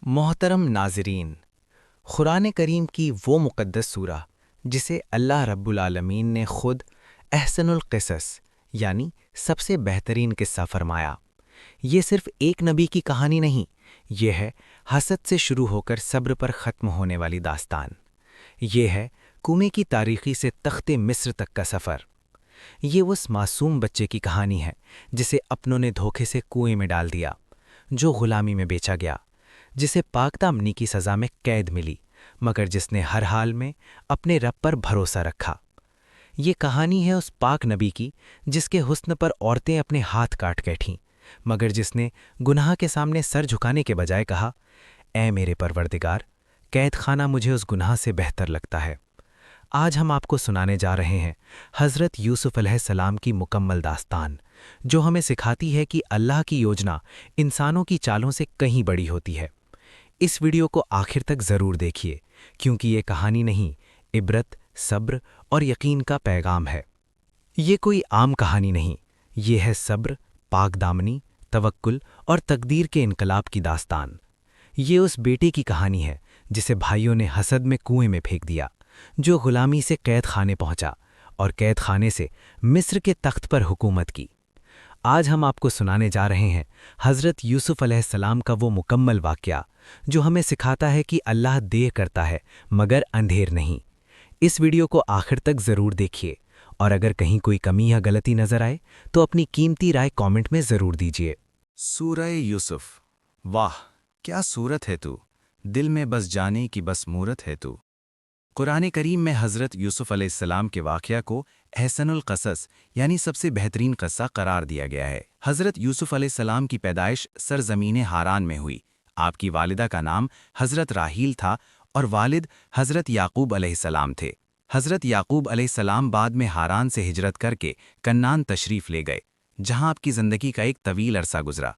محترم ناظرین، قرآن کریم کی وہ مقدس سورہ جسے اللہ رب العالمین نے خود احسن القصص یعنی سب سے بہترین قصہ فرمایا، یہ صرف ایک نبی کی کہانی نہیں، یہ ہے حسد سے شروع ہو کر صبر پر ختم ہونے والی داستان۔ یہ ہے کنویں کی تاریخی سے تخت مصر تک کا سفر۔ یہ اس معصوم بچے کی کہانی ہے جسے اپنوں نے دھوکے سے کنویں میں ڈال دیا، جو غلامی میں بیچا گیا، جسے پاک دامنی کی سزا میں قید ملی، مگر جس نے ہر حال میں اپنے رب پر بھروسہ رکھا۔ یہ کہانی ہے اس پاک نبی کی جس کے حسن پر عورتیں اپنے ہاتھ کاٹ بیٹھیں، مگر جس نے گناہ کے سامنے سر جھکانے کے بجائے کہا، اے میرے پروردگار، قید خانہ مجھے اس گناہ سے بہتر لگتا ہے۔ آج ہم آپ کو سنانے جا رہے ہیں حضرت یوسف علیہ السلام کی مکمل داستان، جو ہمیں سکھاتی ہے کہ اللہ کی یوجنا انسانوں کی چالوں سے کہیں بڑی ہوتی ہے۔ اس ویڈیو کو آخر تک ضرور دیکھیے، کیونکہ یہ کہانی نہیں، عبرت، صبر اور یقین کا پیغام ہے۔ یہ کوئی عام کہانی نہیں، یہ ہے صبر، پاک دامنی، توکل اور تقدیر کے انقلاب کی داستان۔ یہ اس بیٹے کی کہانی ہے جسے بھائیوں نے حسد میں کنویں میں پھینک دیا، جو غلامی سے قید خانے پہنچا اور قید خانے سے مصر کے تخت پر حکومت کی۔ آج ہم آپ کو سنانے جا رہے ہیں حضرت یوسف علیہ السلام کا وہ مکمل واقعہ جو ہمیں سکھاتا ہے کہ اللہ دیر کرتا ہے مگر اندھیر نہیں۔ اس ویڈیو کو آخر تک ضرور دیکھیے، اور اگر کہیں کوئی کمی یا غلطی نظر آئے تو اپنی قیمتی رائے کامنٹ میں ضرور دیجیے۔ سورہ یوسف۔ واہ کیا صورت ہے تو، دل میں بس جانے کی بس مورت ہے تو۔ قرآن کریم میں حضرت یوسف علیہ السلام کے واقعہ کو احسن القصص یعنی سب سے بہترین قصہ قرار دیا گیا ہے۔ حضرت یوسف علیہ السلام کی پیدائش سرزمین ہاران میں ہوئی۔ آپ کی والدہ کا نام حضرت راحیل تھا اور والد حضرت یعقوب علیہ السلام تھے۔ حضرت یعقوب علیہ السلام بعد میں ہاران سے ہجرت کر کے کنعان تشریف لے گئے، جہاں آپ کی زندگی کا ایک طویل عرصہ گزرا۔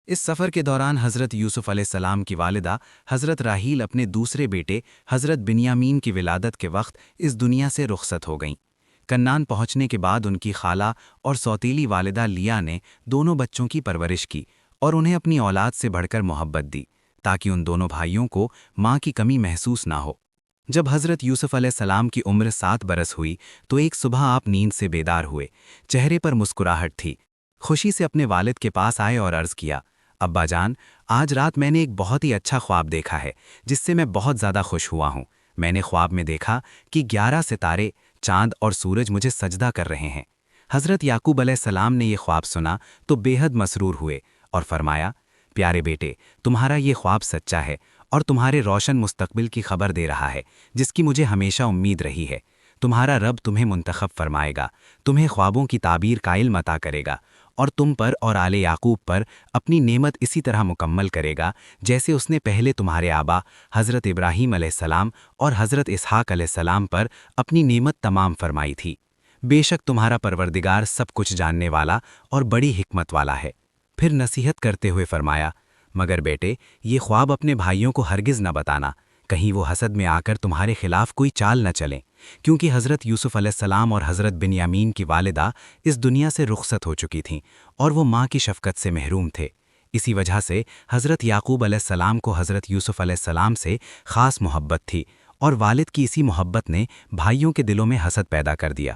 اس سفر کے دوران حضرت یوسف علیہ السلام کی والدہ حضرت راحیل اپنے دوسرے بیٹے حضرت بنیامین کی ولادت کے وقت اس دنیا سے رخصت ہو گئیں۔ کنعان پہنچنے کے بعد ان کی خالہ اور سوتیلی والدہ لیا نے دونوں بچوں کی پرورش کی اور انہیں اپنی اولاد سے بڑھ کر محبت دی، تاکہ ان دونوں بھائیوں کو ماں کی کمی محسوس نہ ہو۔ جب حضرت یوسف علیہ السلام کی عمر 7 برس ہوئی تو ایک صبح آپ نیند سے بیدار ہوئے، چہرے پر مسکراہٹ تھی۔ خوشی سے اپنے والد کے پاس آئے اور عرض کیا، ابا جان، آج رات میں نے ایک بہت ہی اچھا خواب دیکھا ہے جس سے میں بہت زیادہ خوش ہوا ہوں۔ میں نے خواب میں دیکھا کہ 11 ستارے، چاند اور سورج مجھے سجدہ کر رہے ہیں۔ حضرت یعقوب علیہ السلام نے یہ خواب سنا تو بے حد مسرور ہوئے اور فرمایا، پیارے بیٹے، تمہارا یہ خواب سچا ہے اور تمہارے روشن مستقبل کی خبر دے رہا ہے، جس کی مجھے ہمیشہ امید رہی ہے۔ تمہارا رب تمہیں منتخب فرمائے گا، تمہیں خوابوں کی تعبیر کا علم عطا کرے گا اور تم پر اور آل یعقوب پر اپنی نعمت اسی طرح مکمل کرے گا جیسے اس نے پہلے تمہارے آبا حضرت ابراہیم علیہ السلام اور حضرت اسحاق علیہ السلام پر اپنی نعمت تمام فرمائی تھی۔ بے شک تمہارا پروردگار سب کچھ جاننے والا اور بڑی حکمت والا ہے۔ پھر نصیحت کرتے ہوئے فرمایا، مگر بیٹے، یہ خواب اپنے بھائیوں کو ہرگز نہ بتانا، کہیں وہ حسد میں آ کر تمہارے خلاف کوئی چال نہ چلیں، کیونکہ حضرت یوسف علیہ السلام اور حضرت بنیامین کی والدہ اس دنیا سے رخصت ہو چکی تھیں اور وہ ماں کی شفقت سے محروم تھے۔ اسی وجہ سے حضرت یعقوب علیہ السلام کو حضرت یوسف علیہ السلام سے خاص محبت تھی، اور والد کی اسی محبت نے بھائیوں کے دلوں میں حسد پیدا کر دیا،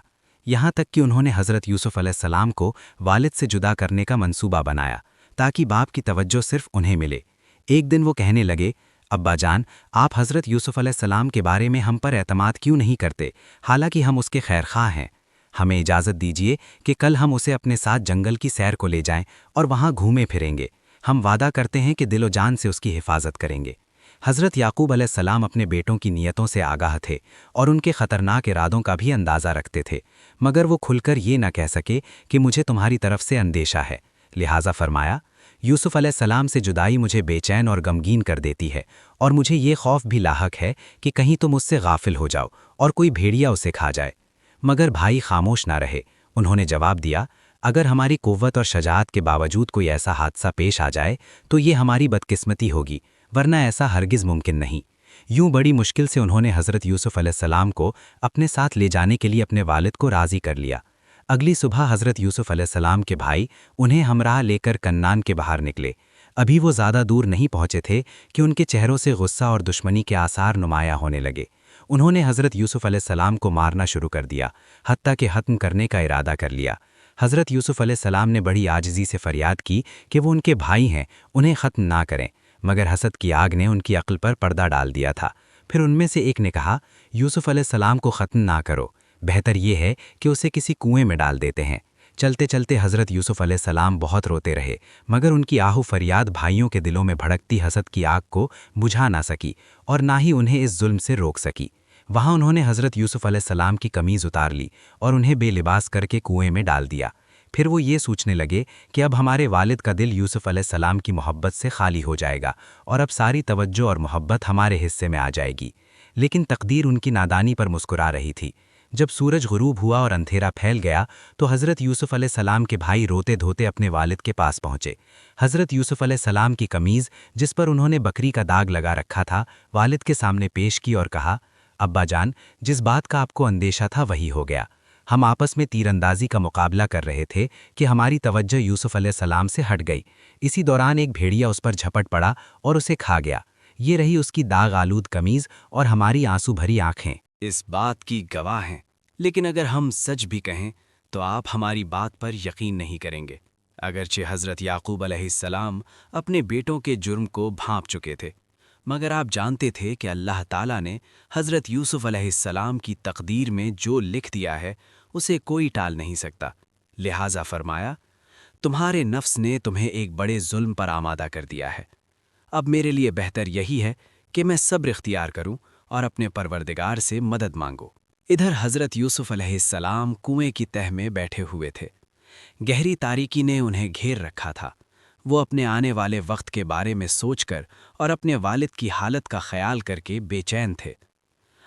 یہاں تک کہ انہوں نے حضرت یوسف علیہ السلام کو والد سے جدا کرنے کا منصوبہ بنایا تاکہ باپ کی توجہ صرف انہیں ملے۔ ایک دن وہ کہنے لگے، ابا جان، آپ حضرت یوسف علیہ السلام کے بارے میں ہم پر اعتماد کیوں نہیں کرتے، حالانکہ ہم اس کے خیر خواہ ہیں؟ ہمیں اجازت دیجیے کہ کل ہم اسے اپنے ساتھ جنگل کی سیر کو لے جائیں اور وہاں گھومے پھریں گے۔ ہم وعدہ کرتے ہیں کہ دل و جان سے اس کی حفاظت کریں گے۔ حضرت یعقوب علیہ السلام اپنے بیٹوں کی نیتوں سے آگاہ تھے اور ان کے خطرناک ارادوں کا بھی اندازہ رکھتے تھے، مگر وہ کھل کر یہ نہ کہہ سکے کہ مجھے تمہاری طرف سے اندیشہ ہے۔ لہٰذا فرمایا، یوسف علیہ السلام سے جدائی مجھے بے چین اور غمگین کر دیتی ہے، اور مجھے یہ خوف بھی لاحق ہے کہ کہیں تم اس سے غافل ہو جاؤ اور کوئی بھیڑیا اسے کھا جائے۔ مگر بھائی خاموش نہ رہے، انہوں نے جواب دیا، اگر ہماری قوت اور شجاعت کے باوجود کوئی ایسا حادثہ پیش آ جائے تو یہ ہماری بدقسمتی ہوگی، ورنہ ایسا ہرگز ممکن نہیں۔ یوں بڑی مشکل سے انہوں نے حضرت یوسف علیہ السلام کو اپنے ساتھ لے جانے کے لیے اپنے والد کو راضی کر لیا۔ اگلی صبح حضرت یوسف علیہ السلام کے بھائی انہیں ہمراہ لے کر کنعان کے باہر نکلے۔ ابھی وہ زیادہ دور نہیں پہنچے تھے کہ ان کے چہروں سے غصہ اور دشمنی کے آثار نمایاں ہونے لگے۔ انہوں نے حضرت یوسف علیہ السلام کو مارنا شروع کر دیا، حتیٰ کہ ختم کرنے کا ارادہ کر لیا۔ حضرت یوسف علیہ السلام نے بڑی عاجزی سے فریاد کی کہ وہ ان کے بھائی ہیں، انہیں ختم نہ کریں، مگر حسد کی آگ نے ان کی عقل پر پردہ ڈال دیا تھا۔ پھر ان میں سے ایک نے کہا، یوسف علیہ السلام کو ختم نہ کرو، بہتر یہ ہے کہ اسے کسی کنویں میں ڈال دیتے ہیں۔ چلتے چلتے حضرت یوسف علیہ السلام بہت روتے رہے، مگر ان کی آہو فریاد بھائیوں کے دلوں میں بھڑکتی حسد کی آگ کو بجھا نہ سکی اور نہ ہی انہیں اس ظلم سے روک سکی۔ وہاں انہوں نے حضرت یوسف علیہ السلام کی قمیض اتار لی اور انہیں بے لباس کر کے کنویں میں ڈال دیا۔ پھر وہ یہ سوچنے لگے کہ اب ہمارے والد کا دل یوسف علیہ السلام کی محبت سے خالی ہو جائے گا اور اب ساری توجہ اور محبت ہمارے حصے میں آ جائے گی۔ لیکن تقدیر ان کی نادانی پر مسکرا رہی تھی۔ جب سورج غروب ہوا اور اندھیرا پھیل گیا تو حضرت یوسف علیہ السلام کے بھائی روتے دھوتے اپنے والد کے پاس پہنچے۔ حضرت یوسف علیہ السلام کی قمیض، جس پر انہوں نے بکری کا داغ لگا رکھا تھا، والد کے سامنے پیش کی اور کہا، ابا جان، جس بات کا آپ کو اندیشہ تھا وہی ہو گیا۔ ہم آپس میں تیر اندازی کا مقابلہ کر رہے تھے کہ ہماری توجہ یوسف علیہ السلام سے ہٹ گئی۔ اسی دوران ایک بھیڑیا اس پر جھپٹ پڑا اور اسے کھا گیا۔ یہ رہی اس کی داغ آلود قمیض اور ہماری آنسو بھری آنکھیں اس بات کی گواہ ہیں، لیکن اگر ہم سچ بھی کہیں تو آپ ہماری بات پر یقین نہیں کریں گے۔ اگرچہ حضرت یعقوب علیہ السلام اپنے بیٹوں کے جرم کو بھانپ چکے تھے، مگر آپ جانتے تھے کہ اللہ تعالیٰ نے حضرت یوسف علیہ السلام کی تقدیر میں جو لکھ دیا ہے اسے کوئی ٹال نہیں سکتا۔ لہٰذا فرمایا، تمہارے نفس نے تمہیں ایک بڑے ظلم پر آمادہ کر دیا ہے۔ اب میرے لیے بہتر یہی ہے کہ میں صبر اختیار کروں اور اپنے پروردگار سے مدد مانگو۔ ادھر حضرت یوسف علیہ السلام کنویں کی تہہ میں بیٹھے ہوئے تھے۔ گہری تاریکی نے انہیں گھیر رکھا تھا۔ وہ اپنے آنے والے وقت کے بارے میں سوچ کر اور اپنے والد کی حالت کا خیال کر کے بے چین تھے۔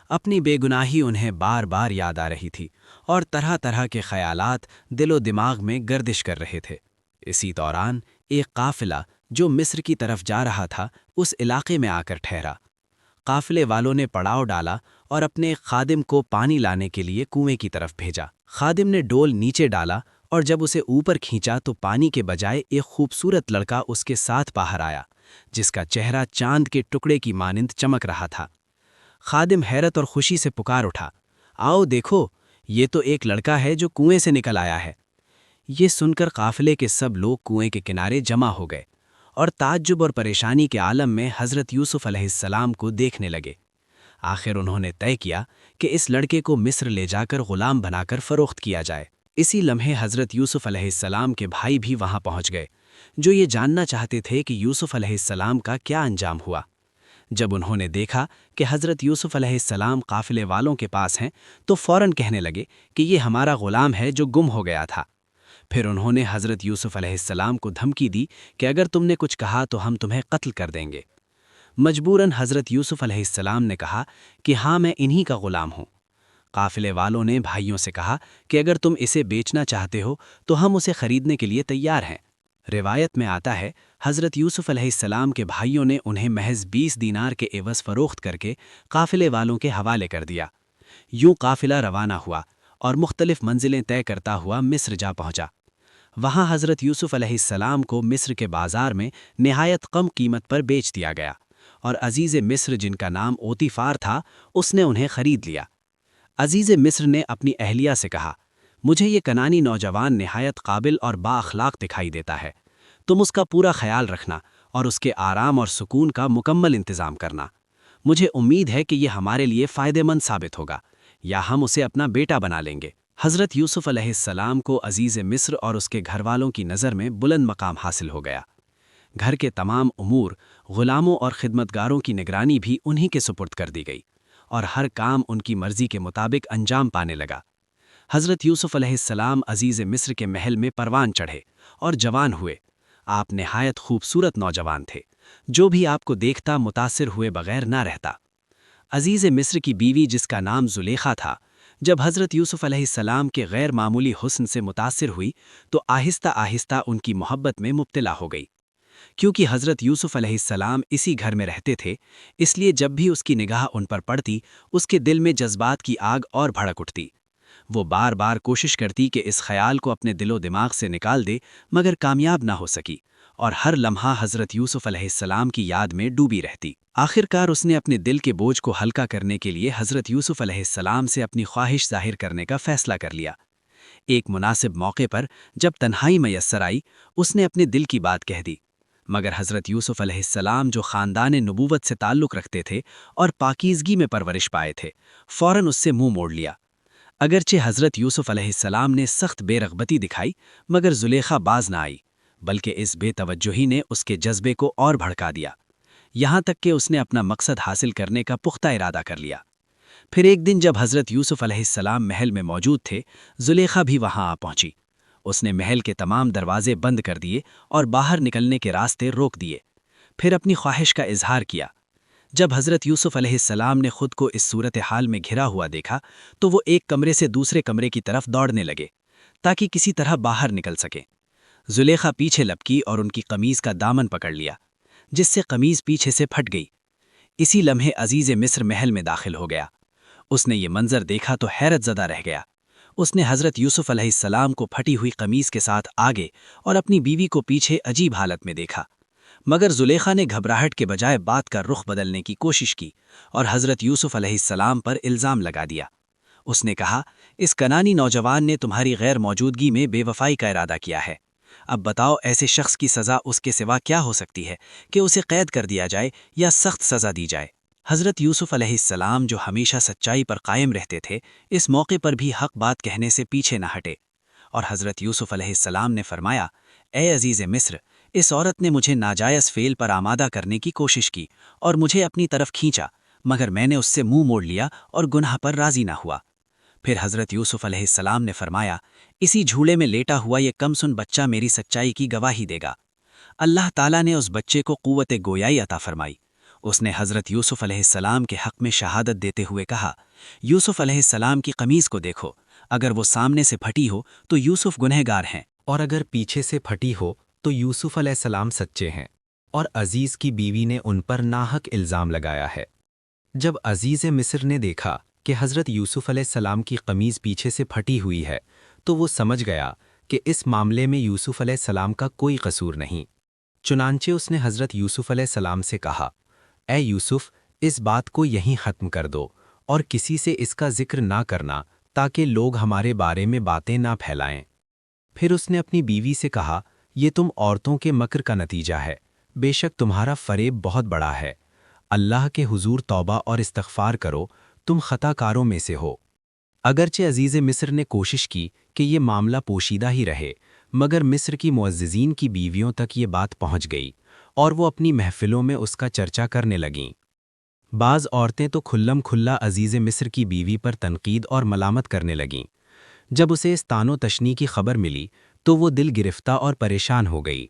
اپنی بے گناہی انہیں بار بار یاد آ رہی تھی اور طرح طرح کے خیالات دل و دماغ میں گردش کر رہے تھے۔ اسی دوران ایک قافلہ جو مصر کی طرف جا رہا تھا اس علاقے میں آ کر ٹھہرا۔ قافلے والوں نے پڑاؤ ڈالا اور اپنے ایک خادم کو پانی لانے کے لیے کنویں کی طرف بھیجا۔ خادم نے ڈول نیچے ڈالا اور جب اسے اوپر کھینچا تو پانی کے بجائے ایک خوبصورت لڑکا اس کے ساتھ باہر آیا، جس کا چہرہ چاند کے ٹکڑے کی مانند چمک رہا تھا۔ خادم حیرت اور خوشی سے پکار اٹھا، آؤ دیکھو، یہ تو ایک لڑکا ہے جو کنویں سے نکل آیا ہے۔ یہ سن کر قافلے کے سب لوگ کنویں کے کنارے جمع ہو گئے اور تعجب اور پریشانی کے عالم میں حضرت یوسف علیہ السلام کو دیکھنے لگے۔ آخر انہوں نے طے کیا کہ اس لڑکے کو مصر لے جا کر غلام بنا کر فروخت کیا جائے۔ اسی لمحے حضرت یوسف علیہ السلام کے بھائی بھی وہاں پہنچ گئے، جو یہ جاننا چاہتے تھے کہ یوسف علیہ السلام کا کیا انجام ہوا۔ جب انہوں نے دیکھا کہ حضرت یوسف علیہ السلام قافلے والوں کے پاس ہیں تو فوراً کہنے لگے کہ یہ ہمارا غلام ہے جو گم ہو گیا تھا۔ پھر انہوں نے حضرت یوسف علیہ السلام کو دھمکی دی کہ اگر تم نے کچھ کہا تو ہم تمہیں قتل کر دیں گے۔ مجبوراً حضرت یوسف علیہ السلام نے کہا کہ ہاں، میں انہی کا غلام ہوں۔ قافلے والوں نے بھائیوں سے کہا کہ اگر تم اسے بیچنا چاہتے ہو تو ہم اسے خریدنے کے لیے تیار ہیں۔ روایت میں آتا ہے حضرت یوسف علیہ السلام کے بھائیوں نے انہیں محض 20 دینار کے عوض فروخت کر کے قافلے والوں کے حوالے کر دیا۔ یوں قافلہ روانہ ہوا اور مختلف منزلیں طے کرتا ہوا مصر جا پہنچا۔ وہاں حضرت یوسف علیہ السلام کو مصر کے بازار میں نہایت کم قیمت پر بیچ دیا گیا اور عزیز مصر، جن کا نام اوتیفار تھا، اس نے انہیں خرید لیا۔ عزیز مصر نے اپنی اہلیہ سے کہا، مجھے یہ کنانی نوجوان نہایت قابل اور با اخلاق دکھائی دیتا ہے، تم اس کا پورا خیال رکھنا اور اس کے آرام اور سکون کا مکمل انتظام کرنا۔ مجھے امید ہے کہ یہ ہمارے لیے فائدہ مند ثابت ہوگا، یا ہم اسے اپنا بیٹا بنا لیں گے۔ حضرت یوسف علیہ السلام کو عزیز مصر اور اس کے گھر والوں کی نظر میں بلند مقام حاصل ہو گیا۔ گھر کے تمام امور، غلاموں اور خدمتگاروں کی نگرانی بھی انہی کے سپرد کر دی گئی اور ہر کام ان کی مرضی کے مطابق انجام پانے لگا۔ حضرت یوسف علیہ السلام عزیز مصر کے محل میں پروان چڑھے اور جوان ہوئے۔ آپ نہایت خوبصورت نوجوان تھے، جو بھی آپ کو دیکھتا متاثر ہوئے بغیر نہ رہتا۔ عزیز مصر کی بیوی، جس کا نام زلیخا تھا، جب حضرت یوسف علیہ السلام کے غیر معمولی حسن سے متاثر ہوئی تو آہستہ آہستہ ان کی محبت میں مبتلا ہو گئی۔ کیونکہ حضرت یوسف علیہ السلام اسی گھر میں رہتے تھے، اس لیے جب بھی اس کی نگاہ ان پر پڑتی، اس کے دل میں جذبات کی آگ اور بھڑک اٹھتی۔ وہ بار بار کوشش کرتی کہ اس خیال کو اپنے دل و دماغ سے نکال دے، مگر کامیاب نہ ہو سکی اور ہر لمحہ حضرت یوسف علیہ السلام کی یاد میں ڈوبی رہتی۔ آخر کار اس نے اپنے دل کے بوجھ کو ہلکا کرنے کے لیے حضرت یوسف علیہ السلام سے اپنی خواہش ظاہر کرنے کا فیصلہ کر لیا۔ ایک مناسب موقع پر جب تنہائی میسر آئی، اس نے اپنے دل کی بات کہہ دی، مگر حضرت یوسف علیہ السلام جو خاندان نبوت سے تعلق رکھتے تھے اور پاکیزگی میں پرورش پائے تھے، فوراً اس سے منہ موڑ لیا۔ اگرچہ حضرت یوسف علیہ السلام نے سخت بے رغبتی دکھائی، مگر زلیخا باز نہ آئی، بلکہ اس بے توجہی نے اس کے جذبے کو اور بھڑکا دیا، یہاں تک کہ اس نے اپنا مقصد حاصل کرنے کا پختہ ارادہ کر لیا۔ پھر ایک دن جب حضرت یوسف علیہ السلام محل میں موجود تھے، زلیخا بھی وہاں آ پہنچی۔ اس نے محل کے تمام دروازے بند کر دیے اور باہر نکلنے کے راستے روک دیے، پھر اپنی خواہش کا اظہار کیا۔ جب حضرت یوسف علیہ السلام نے خود کو اس صورتحال میں گھرا ہوا دیکھا تو وہ ایک کمرے سے دوسرے کمرے کی طرف دوڑنے لگے تاکہ کسی طرح باہر نکل سکیں۔ زلیخا پیچھے لپکی اور ان کی قمیض کا دامن پکڑ لیا، جس سے قمیض پیچھے سے پھٹ گئی۔ اسی لمحے عزیز مصر محل میں داخل ہو گیا۔ اس نے یہ منظر دیکھا تو حیرت زدہ رہ گیا۔ اس نے حضرت یوسف علیہ السلام کو پھٹی ہوئی قمیض کے ساتھ آگے اور اپنی بیوی کو پیچھے عجیب حالت میں دیکھا، مگر زلیخا نے گھبراہٹ کے بجائے بات کا رخ بدلنے کی کوشش کی اور حضرت یوسف علیہ السلام پر الزام لگا دیا۔ اس نے کہا، اس کنانی نوجوان نے تمہاری غیر موجودگی میں بے وفائی کا ارادہ کیا ہے۔ اب بتاؤ، ایسے شخص کی سزا اس کے سوا کیا ہو سکتی ہے کہ اسے قید کر دیا جائے یا سخت سزا دی جائے؟ حضرت یوسف علیہ السلام جو ہمیشہ سچائی پر قائم رہتے تھے، اس موقع پر بھی حق بات کہنے سے پیچھے نہ ہٹے، اور حضرت یوسف علیہ السلام نے فرمایا، اے عزیز مصر، اس عورت نے مجھے ناجائز فعل پر آمادہ کرنے کی کوشش کی اور مجھے اپنی طرف کھینچا، مگر میں نے اس سے منہ موڑ لیا اور گناہ پر راضی نہ ہوا۔ پھر حضرت یوسف علیہ السلام نے فرمایا، اسی جھولے میں لیٹا ہوا یہ کم سن بچہ میری سچائی کی گواہی دے گا۔ اللہ تعالیٰ نے اس بچے کو قوت گویائی عطا فرمائی۔ اس نے حضرت یوسف علیہ السلام کے حق میں شہادت دیتے ہوئے کہا، یوسف علیہ السلام کی قمیض کو دیکھو، اگر وہ سامنے سے پھٹی ہو تو یوسف گنہگار ہیں، اور اگر پیچھے سے پھٹی ہو تو یوسف علیہ السلام سچے ہیں، اور عزیز کی بیوی نے ان پر ناحق الزام لگایا ہے۔ جب عزیز مصر نے دیکھا کہ حضرت یوسف علیہ السلام کی قمیض پیچھے سے پھٹی ہوئی ہے تو وہ سمجھ گیا کہ اس معاملے میں یوسف علیہ السلام کا کوئی قصور نہیں۔ چنانچہ اس نے حضرت یوسف علیہ السلام سے کہا، اے یوسف، اس بات کو یہیں ختم کر دو اور کسی سے اس کا ذکر نہ کرنا تاکہ لوگ ہمارے بارے میں باتیں نہ پھیلائیں۔ پھر اس نے اپنی بیوی سے کہا، یہ تم عورتوں کے مکر کا نتیجہ ہے، بے شک تمہارا فریب بہت بڑا ہے۔ اللہ کے حضور توبہ اور استغفار کرو، تم خطا کاروں میں سے ہو۔ اگرچہ عزیز مصر نے کوشش کی کہ یہ معاملہ پوشیدہ ہی رہے، مگر مصر کی معززین کی بیویوں تک یہ بات پہنچ گئی اور وہ اپنی محفلوں میں اس کا چرچا کرنے لگیں۔ بعض عورتیں تو کھلم کھلا عزیز مصر کی بیوی پر تنقید اور ملامت کرنے لگیں۔ جب اسے اس تان و تشنی کی خبر ملی تو وہ دل گرفتہ اور پریشان ہو گئی۔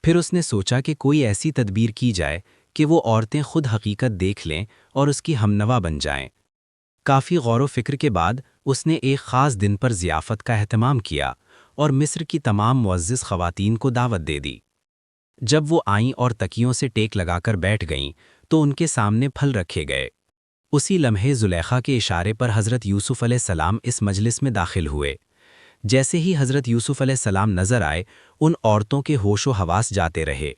پھر اس نے سوچا کہ کوئی ایسی تدبیر کی جائے کہ وہ عورتیں خود حقیقت دیکھ لیں اور اس کی ہمنوا بن جائیں۔ کافی غور و فکر کے بعد اس نے ایک خاص دن پر ضیافت کا اہتمام کیا اور مصر کی تمام معزز خواتین کو دعوت دے دی۔ جب وہ آئیں اور تکیوں سے ٹیک لگا کر بیٹھ گئیں تو ان کے سامنے پھل رکھے گئے۔ اسی لمحے زلیخا کے اشارے پر حضرت یوسف علیہ السلام اس مجلس میں داخل ہوئے۔ جیسے ہی حضرت یوسف علیہ السلام نظر آئے، ان عورتوں کے ہوش و حواس جاتے رہے۔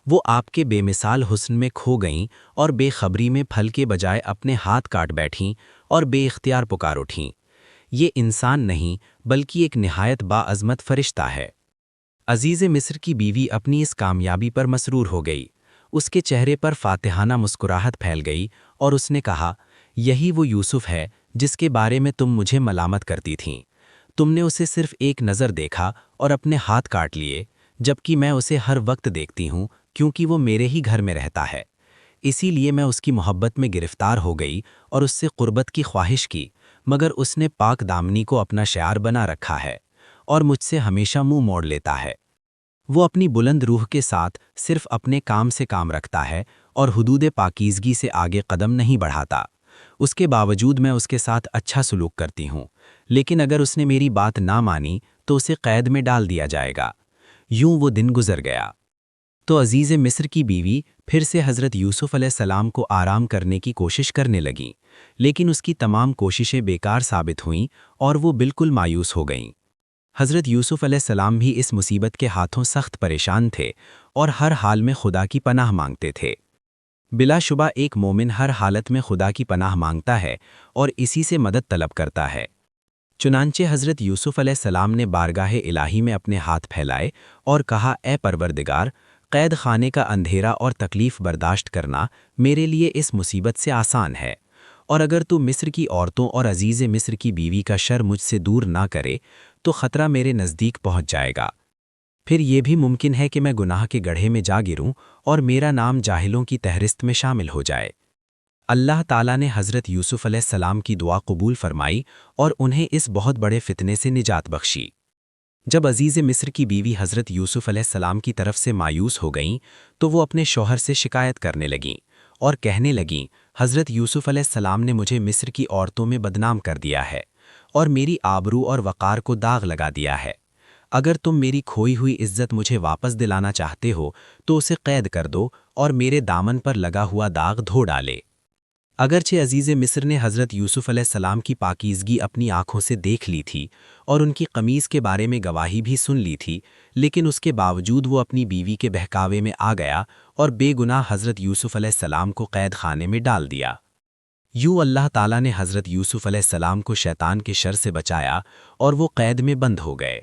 وہ آپ کے بے مثال حسن میں کھو گئیں اور بے خبری میں پھل کے بجائے اپنے ہاتھ کاٹ بیٹھیں اور بے اختیار پکار اٹھیں، یہ انسان نہیں بلکہ ایک نہایت باعظمت فرشتہ ہے۔ عزیز مصر کی بیوی اپنی اس کامیابی پر مسرور ہو گئی۔ اس کے چہرے پر فاتحانہ مسکراہٹ پھیل گئی اور اس نے کہا، یہی وہ یوسف ہے جس کے بارے میں تم مجھے ملامت کرتی تھیں۔ تم نے اسے صرف ایک نظر دیکھا اور اپنے ہاتھ کاٹ لیے، جبکہ میں اسے ہر وقت دیکھتی ہوں کیونکہ وہ میرے ہی گھر میں رہتا ہے۔ اسی لیے میں اس کی محبت میں گرفتار ہو گئی اور اس سے قربت کی خواہش کی، مگر اس نے پاک دامنی کو اپنا شعار بنا رکھا ہے اور مجھ سے ہمیشہ منہ موڑ لیتا ہے۔ وہ اپنی بلند روح کے ساتھ صرف اپنے کام سے کام رکھتا ہے اور حدود پاکیزگی سے آگے قدم نہیں بڑھاتا۔ اس کے باوجود میں اس کے ساتھ اچھا سلوک کرتی ہوں، لیکن اگر اس نے میری بات نہ مانی تو اسے قید میں ڈال دیا جائے گا۔ یوں وہ دن گزر گیا۔ تو عزیز مصر کی بیوی پھر سے حضرت یوسف علیہ السلام کو آرام کرنے کی کوشش کرنے لگیں، لیکن اس کی تمام کوششیں بیکار ثابت ہوئیں اور وہ بالکل مایوس ہو گئیں۔ حضرت یوسف علیہ السلام بھی اس مصیبت کے ہاتھوں سخت پریشان تھے اور ہر حال میں خدا کی پناہ مانگتے تھے۔ بلا شبہ ایک مومن ہر حالت میں خدا کی پناہ مانگتا ہے اور اسی سے مدد طلب کرتا ہے۔ چنانچہ حضرت یوسف علیہ السلام نے بارگاہ الہی میں اپنے ہاتھ پھیلائے اور کہا، اے پروردگار، قید خانے کا اندھیرا اور تکلیف برداشت کرنا میرے لیے اس مصیبت سے آسان ہے، اور اگر تو مصر کی عورتوں اور عزیز مصر کی بیوی کا شر مجھ سے دور نہ کرے تو خطرہ میرے نزدیک پہنچ جائے گا۔ پھر یہ بھی ممکن ہے کہ میں گناہ کے گڑھے میں جا گروں اور میرا نام جاہلوں کی فہرست میں شامل ہو جائے۔ اللہ تعالیٰ نے حضرت یوسف علیہ السلام کی دعا قبول فرمائی اور انہیں اس بہت بڑے فتنے سے نجات بخشی۔ جب عزیز مصر کی بیوی حضرت یوسف علیہ السلام کی طرف سے مایوس ہو گئیں تو وہ اپنے شوہر سے شکایت کرنے لگیں اور کہنے لگیں، حضرت یوسف علیہ السلام نے مجھے مصر کی عورتوں میں بدنام کر دیا ہے اور میری آبرو اور وقار کو داغ لگا دیا ہے۔ اگر تم میری کھوئی ہوئی عزت مجھے واپس دلانا چاہتے ہو تو اسے قید کر دو اور میرے دامن پر لگا ہوا داغ دھو ڈالے۔ اگرچہ عزیز مصر نے حضرت یوسف علیہ السلام کی پاکیزگی اپنی آنکھوں سے دیکھ لی تھی اور ان کی قمیص کے بارے میں گواہی بھی سن لی تھی، لیکن اس کے باوجود وہ اپنی بیوی کے بہکاوے میں آ گیا اور بے گناہ حضرت یوسف علیہ السلام کو قید خانے میں ڈال دیا۔ یوں اللہ تعالیٰ نے حضرت یوسف علیہ السلام کو شیطان کے شر سے بچایا اور وہ قید میں بند ہو گئے۔